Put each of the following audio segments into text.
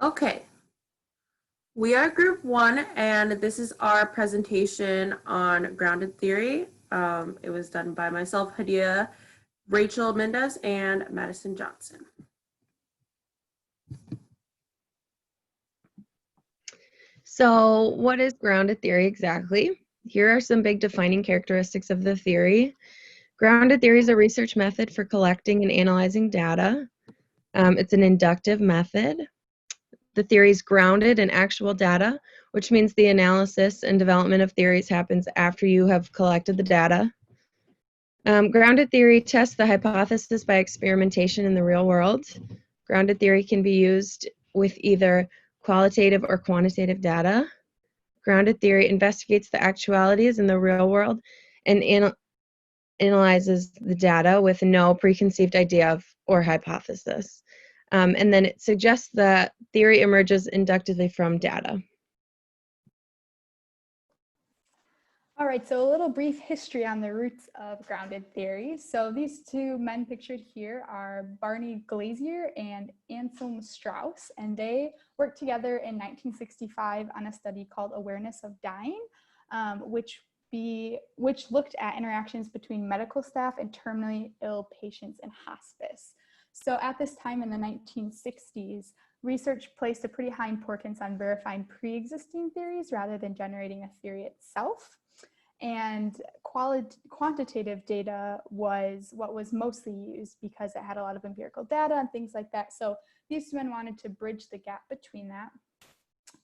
Okay, we are group one, and this is our presentation on grounded theory. It was done by myself, Hadia, Rachel Mendez, and Madison Johnson. So what is grounded theory exactly? Here are some big defining characteristics of the theory. Grounded theory is a research method for collecting and analyzing data. It's an inductive method. The theory is grounded in actual data, which means the analysis and development of theories happens after you have collected the data. Grounded theory tests the hypothesis by experimentation in the real world. Grounded theory can be used with either qualitative or quantitative data. Grounded theory investigates the actualities in the real world and analyzes the data with no preconceived idea of or hypothesis. And then it suggests that theory emerges inductively from data. All right, so a little brief history on the roots of grounded theory. So these two men pictured here are Barney Glazier and Anselm Strauss, and they worked together in 1965 on a study called Awareness of Dying, which looked at interactions between medical staff and terminally ill patients in hospice. So at this time in the 1960s, research placed a pretty high importance on verifying pre-existing theories rather than generating a theory itself. And quantitative data was what was mostly used because it had a lot of empirical data and things like that. So these two men wanted to bridge the gap between that.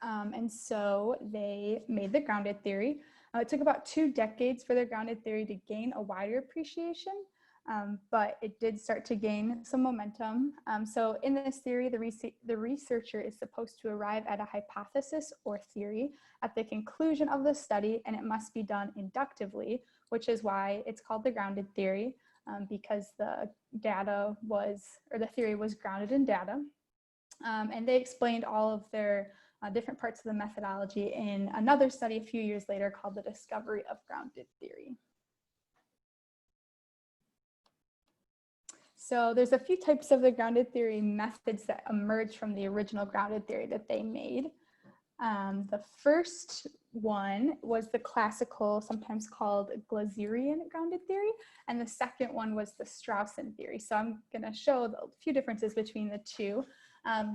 And so they made the grounded theory. It took about 2 decades for the grounded theory to gain a wider appreciation, but it did start to gain some momentum. So in this theory, the researcher is supposed to arrive at a hypothesis or theory at the conclusion of the study, and it must be done inductively, which is why it's called the grounded theory, because the theory was grounded in data. And they explained all of their different parts of the methodology in another study a few years later called The Discovery of Grounded Theory. So there's a few types of the grounded theory methods that emerged from the original grounded theory that they made. The first one was the classical, sometimes called Glazerian grounded theory, and the second one was the Straussian theory. So I'm going to show a few differences between the two.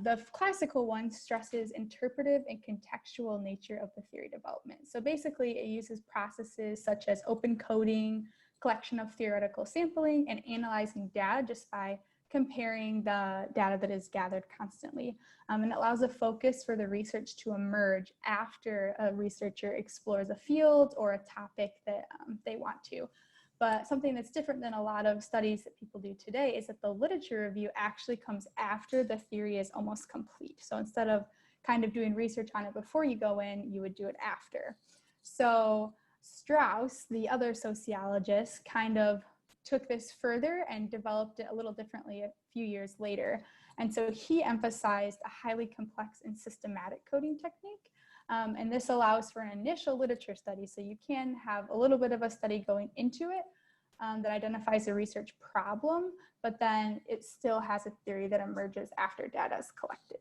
The classical one stresses interpretive and contextual nature of the theory development. So basically it uses processes such as open coding, collection of theoretical sampling, and analyzing data just by comparing the data that is gathered constantly. And it allows a focus for the research to emerge after a researcher explores a field or a topic that they want to. But something that's different than a lot of studies that people do today is that the literature review actually comes after the theory is almost complete. So instead of kind of doing research on it before you go in, you would do it after. So Strauss, the other sociologist, kind of took this further and developed it a little differently a few years later. And so he emphasized a highly complex and systematic coding technique. And this allows for an initial literature study. So you can have a little bit of a study going into it that identifies a research problem, but then it still has a theory that emerges after data is collected.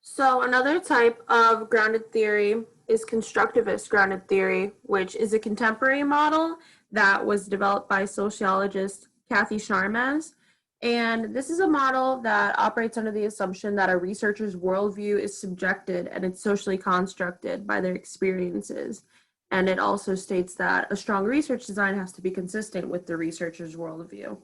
So another type of grounded theory is constructivist grounded theory, which is a contemporary model that was developed by sociologist Kathy Sharmas. And this is a model that operates under the assumption that a researcher's worldview is subjected and it's socially constructed by their experiences. And it also states that a strong research design has to be consistent with the researcher's worldview.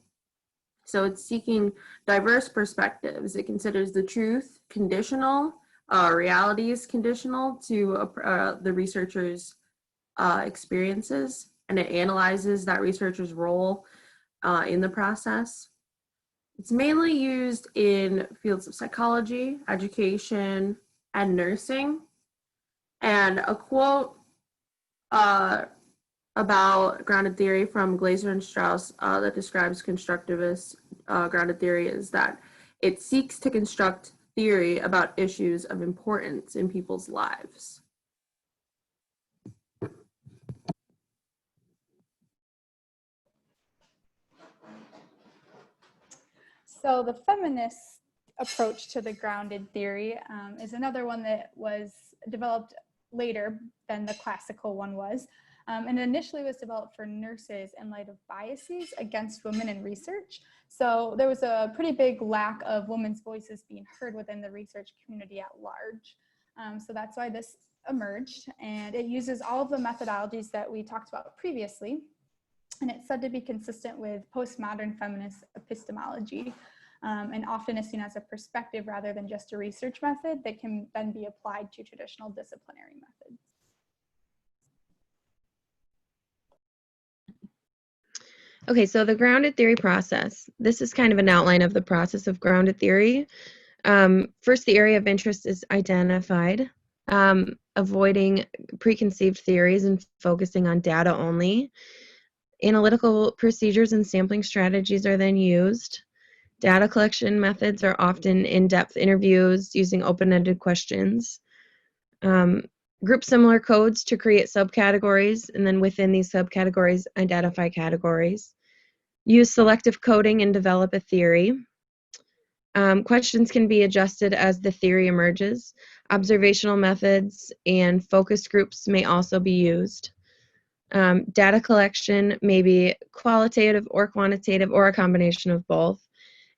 So it's seeking diverse perspectives. It considers the truth conditional, reality is conditional to the researcher's experiences, and it analyzes that researcher's role in the process. It's mainly used in fields of psychology, education, and nursing. And a quote about grounded theory from Glaser and Strauss that describes constructivist grounded theory is that it seeks to construct theory about issues of importance in people's lives. So the feminist approach to the grounded theory is another one that was developed later than the classical one was. And initially was developed for nurses in light of biases against women in research. So there was a pretty big lack of women's voices being heard within the research community at large. So that's why this emerged, and it uses all of the methodologies that we talked about previously, and it's said to be consistent with postmodern feminist epistemology, and often is seen as a perspective rather than just a research method that can then be applied to traditional disciplinary methods. Okay, so the grounded theory process. This is kind of an outline of the process of grounded theory. First, the area of interest is identified, avoiding preconceived theories and focusing on data only. Analytical procedures and sampling strategies are then used. Data collection methods are often in-depth interviews using open-ended questions. Group similar codes to create subcategories, and then within these subcategories, identify categories. Use selective coding and develop a theory. Questions can be adjusted as the theory emerges. Observational methods and focus groups may also be used. Data collection may be qualitative or quantitative or a combination of both.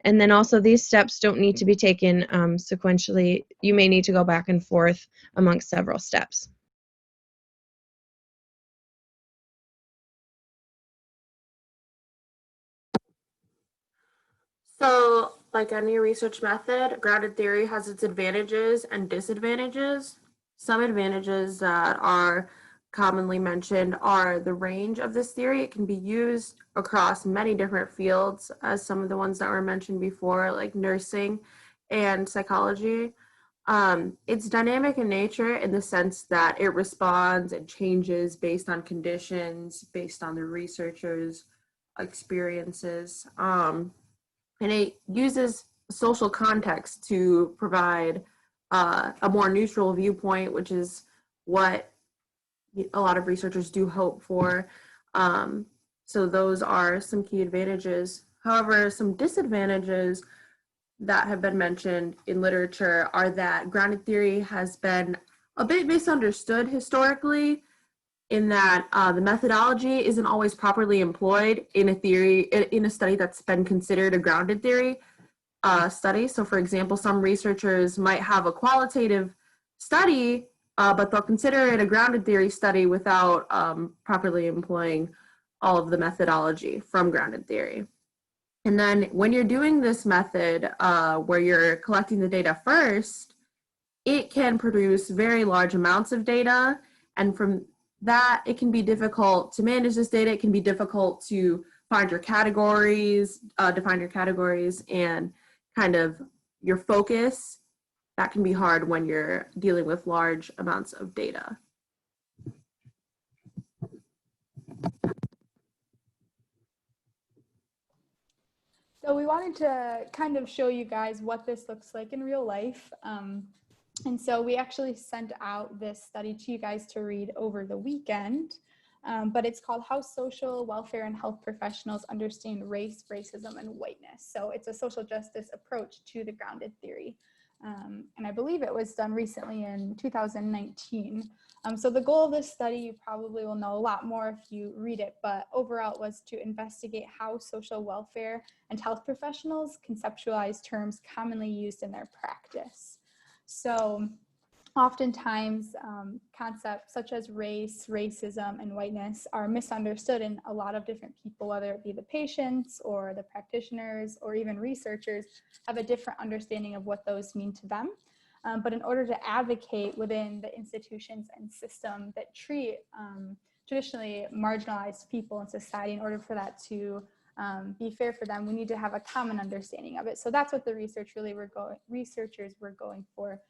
And then also these steps don't need to be taken sequentially. You may need to go back and forth amongst several steps. So, like any research method, grounded theory has its advantages and disadvantages. Some advantages that are commonly mentioned are the range of this theory. It can be used across many different fields, as some of the ones that were mentioned before, like nursing and psychology. It's dynamic in nature in the sense that it responds and changes based on conditions, based on the researcher's experiences. And it uses social context to provide a more neutral viewpoint, which is what a lot of researchers do hope for. So those are some key advantages. However, some disadvantages that have been mentioned in literature are that grounded theory has been a bit misunderstood historically, in that the methodology isn't always properly employed in a theory, in a study that's been considered a grounded theory study. So for example, some researchers might have a qualitative study, but they'll consider it a grounded theory study without properly employing all of the methodology from grounded theory. And then when you're doing this method where you're collecting the data first, it can produce very large amounts of data. And from that, it can be difficult to manage this data. It can be difficult to find your categories, define your categories, and kind of your focus. That can be hard when you're dealing with large amounts of data. So we wanted to kind of show you guys what this looks like in real life. And so we actually sent out this study to you guys to read over the weekend, but it's called How Social Welfare and Health Professionals Understand Race, Racism, and Whiteness. So it's a social justice approach to the grounded theory. And I believe it was done recently in 2019. So the goal of this study, you probably will know a lot more if you read it, but overall it was to investigate how social welfare and health professionals conceptualize terms commonly used in their practice. So oftentimes concepts such as race, racism, and whiteness are misunderstood in a lot of different people, whether it be the patients or the practitioners or even researchers have a different understanding of what those mean to them. But in order to advocate within the institutions and system that treat traditionally marginalized people in society, in order for that to be fair for them, we need to have a common understanding of it. So that's what the researchers were going for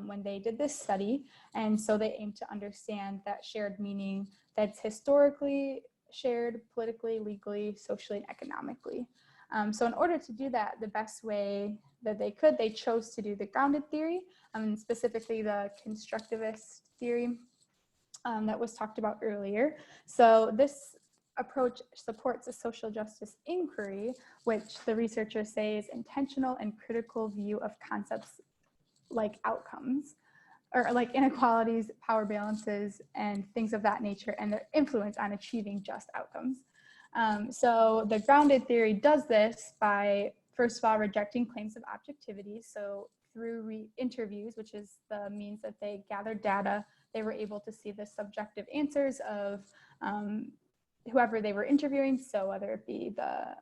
when they did this study. And so they aim to understand that shared meaning that's historically shared, politically, legally, socially, and economically. So in order to do that the best way that they could, they chose to do the grounded theory, specifically the constructivist theory that was talked about earlier. So this approach supports a social justice inquiry, which the researchers say is intentional and critical view of concepts like outcomes, or like inequalities, power balances, and things of that nature, and their influence on achieving just outcomes. So the grounded theory does this by, first of all, rejecting claims of objectivity. So through interviews, which is the means that they gathered data, they were able to see the subjective answers of whoever they were interviewing, so whether it be the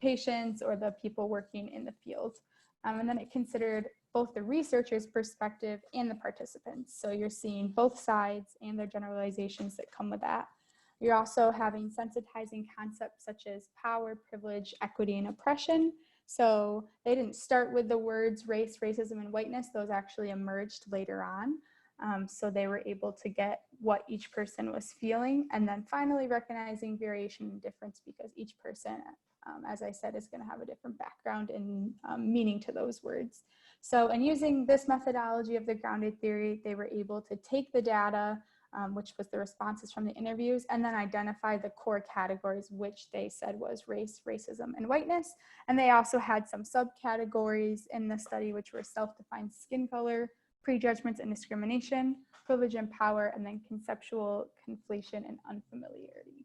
patients or the people working in the field. And then it considered both the researcher's perspective and the participants. So you're seeing both sides and their generalizations that come with that. You're also having sensitizing concepts such as power, privilege, equity, and oppression. So they didn't start with the words race, racism, and whiteness. Those actually emerged later on. So they were able to get what each person was feeling. And then finally recognizing variation and difference, because each person, as I said, is going to have a different background and meaning to those words. So in using this methodology of the grounded theory, they were able to take the data, which was the responses from the interviews, and then identify the core categories, which they said was race, racism, and whiteness. And they also had some subcategories in the study, which were self-defined skin color, prejudgments and discrimination, privilege and power, and then conceptual conflation and unfamiliarity.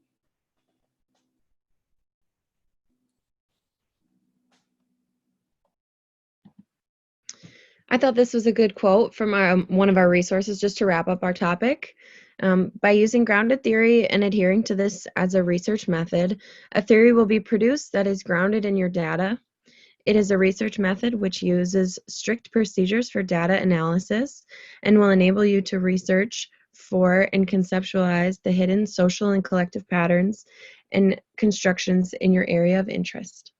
I thought this was a good quote from one of our resources just to wrap up our topic. By using grounded theory and adhering to this as a research method, a theory will be produced that is grounded in your data. It is a research method which uses strict procedures for data analysis and will enable you to research for and conceptualize the hidden social and collective patterns and constructions in your area of interest.